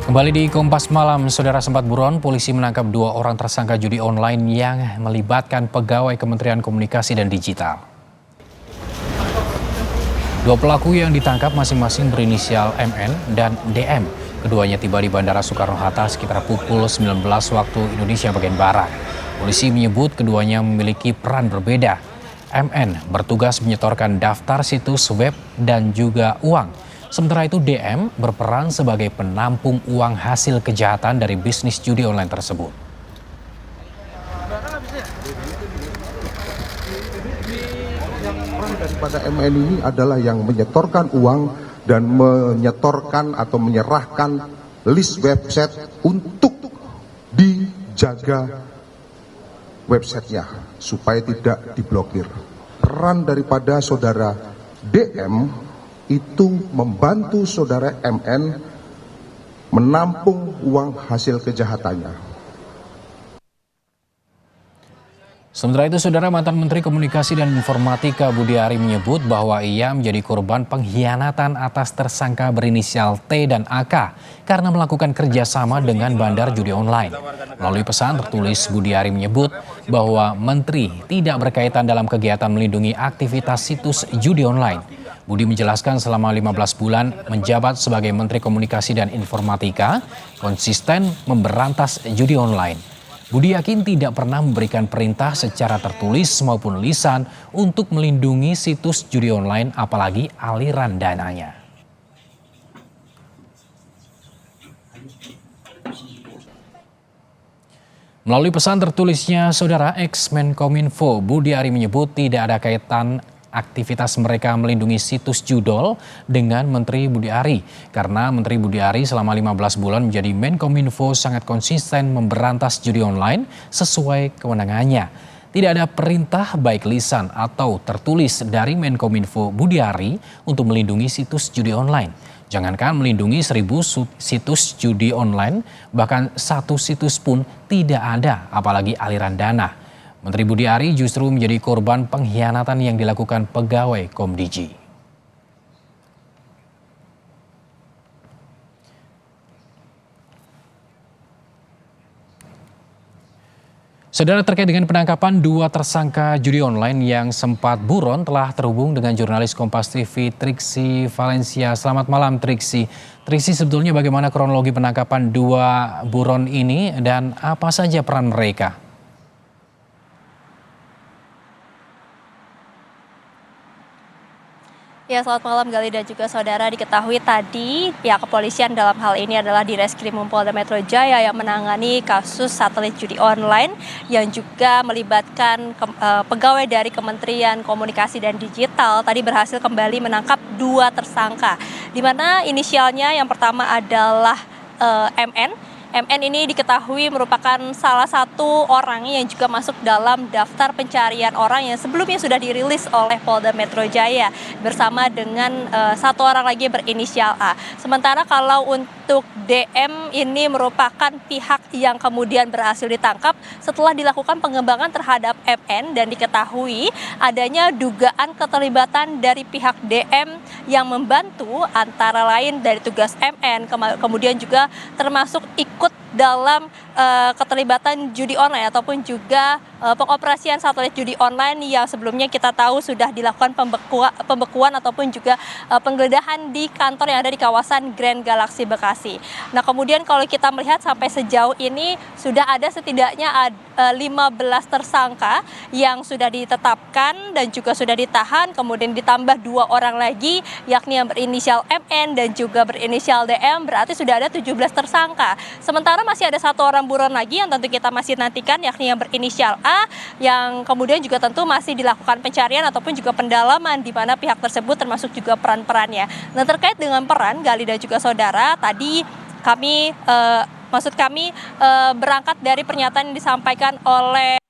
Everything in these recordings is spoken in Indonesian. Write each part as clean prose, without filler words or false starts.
Kembali di Kompas Malam, saudara, sempat buron, polisi menangkap 2 orang tersangka judi online yang melibatkan pegawai Kementerian Komunikasi dan Digital. 2 pelaku yang ditangkap masing-masing berinisial MN dan DM. Keduanya tiba di Bandara Soekarno-Hatta sekitar pukul 19 waktu Indonesia bagian Barat. Polisi menyebut keduanya memiliki peran berbeda. MN bertugas menyetorkan daftar situs web dan juga uang. Sementara itu DM berperan sebagai penampung uang hasil kejahatan dari bisnis judi online tersebut. Peran daripada MN ini adalah yang menyetorkan uang dan menyetorkan atau menyerahkan list website untuk dijaga websitenya supaya tidak diblokir. Peran daripada saudara DM itu membantu saudara MN menampung uang hasil kejahatannya. Sementara itu, saudara, mantan Menteri Komunikasi dan Informatika Budi Ari menyebut bahwa ia menjadi korban pengkhianatan atas tersangka berinisial T dan AK karena melakukan kerjasama dengan bandar judi online. Melalui pesan tertulis, Budi Ari menyebut bahwa Menteri tidak berkaitan dalam kegiatan melindungi aktivitas situs judi online. Budi menjelaskan selama 15 bulan menjabat sebagai Menteri Komunikasi dan Informatika, konsisten memberantas judi online. Budi yakin tidak pernah memberikan perintah secara tertulis maupun lisan untuk melindungi situs judi online, apalagi aliran dananya. Melalui pesan tertulisnya, saudara, ex-Menkominfo Budi Ari menyebut tidak ada kaitan aktivitas mereka melindungi situs judol dengan Menteri Budi Ari. Karena Menteri Budi Ari selama 15 bulan menjadi Menkominfo sangat konsisten memberantas judi online sesuai kewenangannya. Tidak ada perintah baik lisan atau tertulis dari Menkominfo Budi Ari untuk melindungi situs judi online. Jangankan melindungi 1000 situs judi online, bahkan 1 situs pun tidak ada, apalagi aliran dana. Menteri Budi Ari justru menjadi korban pengkhianatan yang dilakukan pegawai Komdiji. Saudara, terkait dengan penangkapan 2 tersangka judi online yang sempat buron, telah terhubung dengan jurnalis Kompas TV Triksi Valencia. Selamat malam, Triksi. Triksi, sebetulnya bagaimana kronologi penangkapan 2 buron ini dan apa saja peran mereka? Ya, selamat malam Gali dan juga saudara. Diketahui tadi pihak kepolisian dalam hal ini adalah Direskrimum Polda Metro Jaya yang menangani kasus satelit judi online yang juga melibatkan pegawai dari Kementerian Komunikasi dan Digital tadi berhasil kembali menangkap 2 tersangka. Di mana inisialnya yang pertama adalah MN. MN ini diketahui merupakan salah satu orang yang juga masuk dalam daftar pencarian orang yang sebelumnya sudah dirilis oleh Polda Metro Jaya bersama dengan 1 orang lagi berinisial A. Sementara kalau untuk DM ini merupakan pihak yang kemudian berhasil ditangkap setelah dilakukan pengembangan terhadap MN dan diketahui adanya dugaan keterlibatan dari pihak DM yang membantu antara lain dari tugas MN, kemudian juga termasuk ikut dalam keterlibatan judi online ataupun juga pengoperasian satelit judi online yang sebelumnya kita tahu sudah dilakukan pembekuan ataupun juga penggeledahan di kantor yang ada di kawasan Grand Galaxy Bekasi. Nah, kemudian kalau kita melihat sampai sejauh ini sudah ada setidaknya 15 tersangka yang sudah ditetapkan dan juga sudah ditahan, kemudian ditambah 2 orang lagi yakni yang berinisial MN dan juga berinisial DM, berarti sudah ada 17 tersangka. Sementara masih ada 1 orang buron lagi yang tentu kita masih nantikan yakni yang berinisial A yang kemudian juga tentu masih dilakukan pencarian ataupun juga pendalaman di mana pihak tersebut termasuk juga peran-perannya. Nah, terkait dengan peran Gali dan juga saudara, tadi kami berangkat dari pernyataan yang disampaikan oleh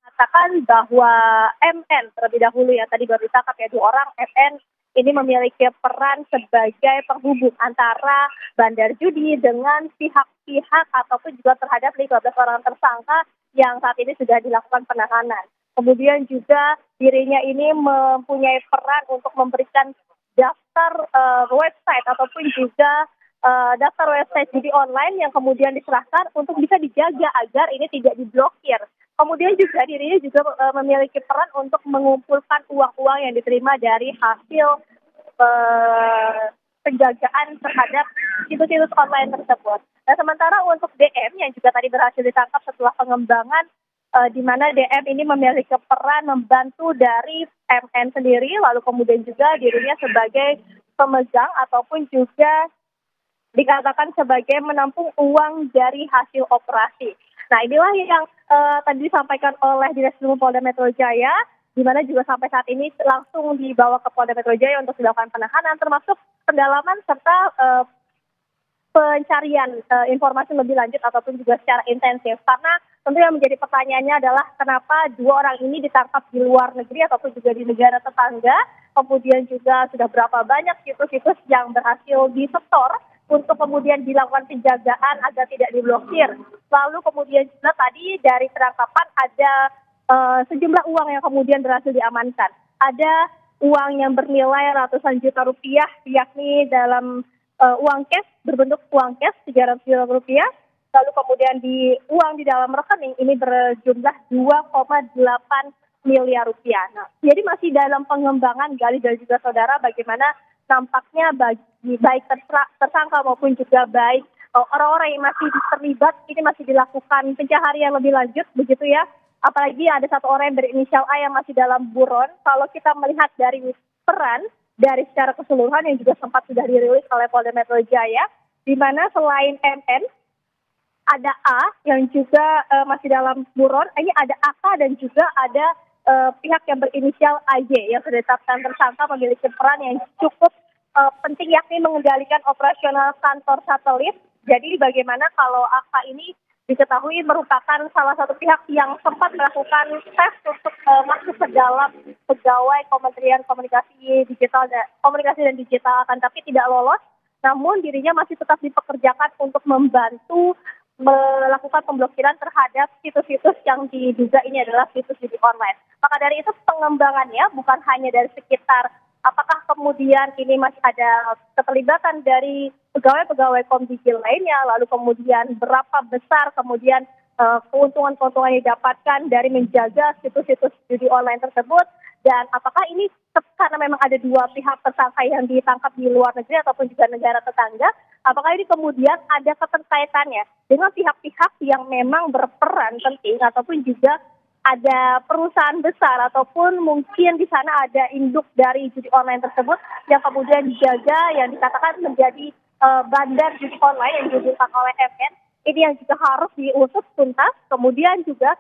mengatakan bahwa MN terlebih dahulu yang tadi baru ditangkap ya 2 orang. MN ini memiliki peran sebagai penghubung antara bandar judi dengan pihak-pihak ataupun juga terhadap 15 orang tersangka yang saat ini sudah dilakukan penahanan. Kemudian juga dirinya ini mempunyai peran untuk memberikan daftar daftar website ataupun juga daftar website judi online yang kemudian diserahkan untuk bisa dijaga agar ini tidak diblokir. Kemudian juga dirinya juga memiliki peran untuk mengumpulkan uang-uang yang diterima dari hasil penjagaan terhadap situs-situs online tersebut. Nah, sementara untuk DM yang juga tadi berhasil ditangkap setelah pengembangan, di mana DM ini memiliki peran membantu dari MN sendiri, lalu kemudian juga dirinya sebagai pemegang ataupun juga dikatakan sebagai menampung uang dari hasil operasi. Nah, inilah yang tadi disampaikan oleh Direskrim Polda Metro Jaya, di mana juga sampai saat ini langsung dibawa ke Polda Metro Jaya untuk dilakukan penahanan, termasuk pendalaman serta pencarian informasi lebih lanjut ataupun juga secara intensif. Karena tentu yang menjadi pertanyaannya adalah kenapa dua orang ini ditangkap di luar negeri ataupun juga di negara tetangga, kemudian juga sudah berapa banyak situs-situs yang berhasil disetor untuk kemudian dilakukan penjagaan agar tidak diblokir. Lalu kemudian juga tadi dari penangkapan ada sejumlah uang yang kemudian berhasil diamankan. Ada uang yang bernilai ratusan juta rupiah, yakni dalam uang cash, berbentuk uang cash 300 juta rupiah. Lalu kemudian uang di dalam rekening ini berjumlah 2,8 miliar rupiah. Nah, jadi masih dalam pengembangan Gali dan juga saudara bagaimana nampaknya baik tersangka maupun juga baik orang-orang yang masih terlibat ini masih dilakukan pencaharian lebih lanjut begitu ya. Apalagi ada satu orang yang berinisial A yang masih dalam buron. Kalau kita melihat dari peran dari secara keseluruhan yang juga sempat sudah dirilis oleh Polda Metro Jaya, di mana selain MN ada A yang juga masih dalam buron, ini ada AK dan juga ada pihak yang berinisial AJ yang sudah ditetapkan tersangka memiliki peran yang cukup penting, yakni mengendalikan operasional kantor satelit. Jadi bagaimana kalau AK ini diketahui merupakan salah satu pihak yang sempat melakukan tes untuk masuk ke dalam pegawai Kementerian Komunikasi dan Digital, akan tapi tidak lolos. Namun dirinya masih tetap dipekerjakan untuk membantu melakukan pemblokiran terhadap situs-situs yang diduga ini adalah situs judi online. Maka dari itu pengembangannya bukan hanya dari sekitar apakah kemudian ini masih ada keterlibatan dari pegawai-pegawai Komdigi lainnya, lalu kemudian berapa besar kemudian keuntungan-keuntungan yang didapatkan dari menjaga situs-situs judi online tersebut, dan apakah ini karena memang ada dua pihak tersangka yang ditangkap di luar negeri ataupun juga negara tetangga, apakah ini kemudian ada keterkaitannya dengan pihak-pihak yang memang berperan penting ataupun juga ada perusahaan besar ataupun mungkin di sana ada induk dari judi online tersebut yang kemudian dijaga, yang dikatakan menjadi bandar judi online yang didirikan oleh MN. Ini yang juga harus diusut tuntas, kemudian juga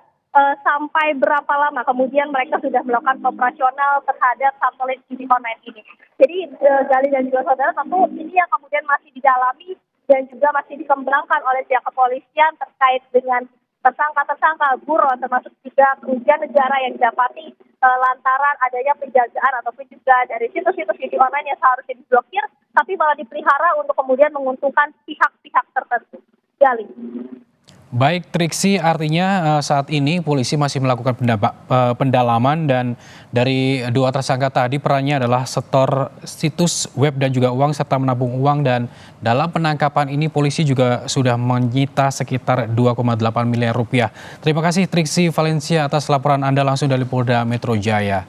sampai berapa lama kemudian mereka sudah melakukan operasional terhadap satelit judi online ini. Jadi Gali dan juga saudara, tentu ini yang kemudian masih didalami dan juga masih dikembangkan oleh pihak kepolisian terkait dengan tersangka-tersangka buron, termasuk juga kerugian negara yang didapati lantaran adanya penjagaan ataupun juga dari situs-situs judi online yang seharusnya diblokir, tapi malah dipelihara untuk kemudian menguntungkan pihak-pihak tertentu. Gali. Baik, Triksi, artinya saat ini polisi masih melakukan pendalaman dan dari dua tersangka tadi perannya adalah setor situs web dan juga uang serta menabung uang, dan dalam penangkapan ini polisi juga sudah menyita sekitar 2,8 miliar rupiah. Terima kasih Triksi Valencia atas laporan Anda langsung dari Polda Metro Jaya.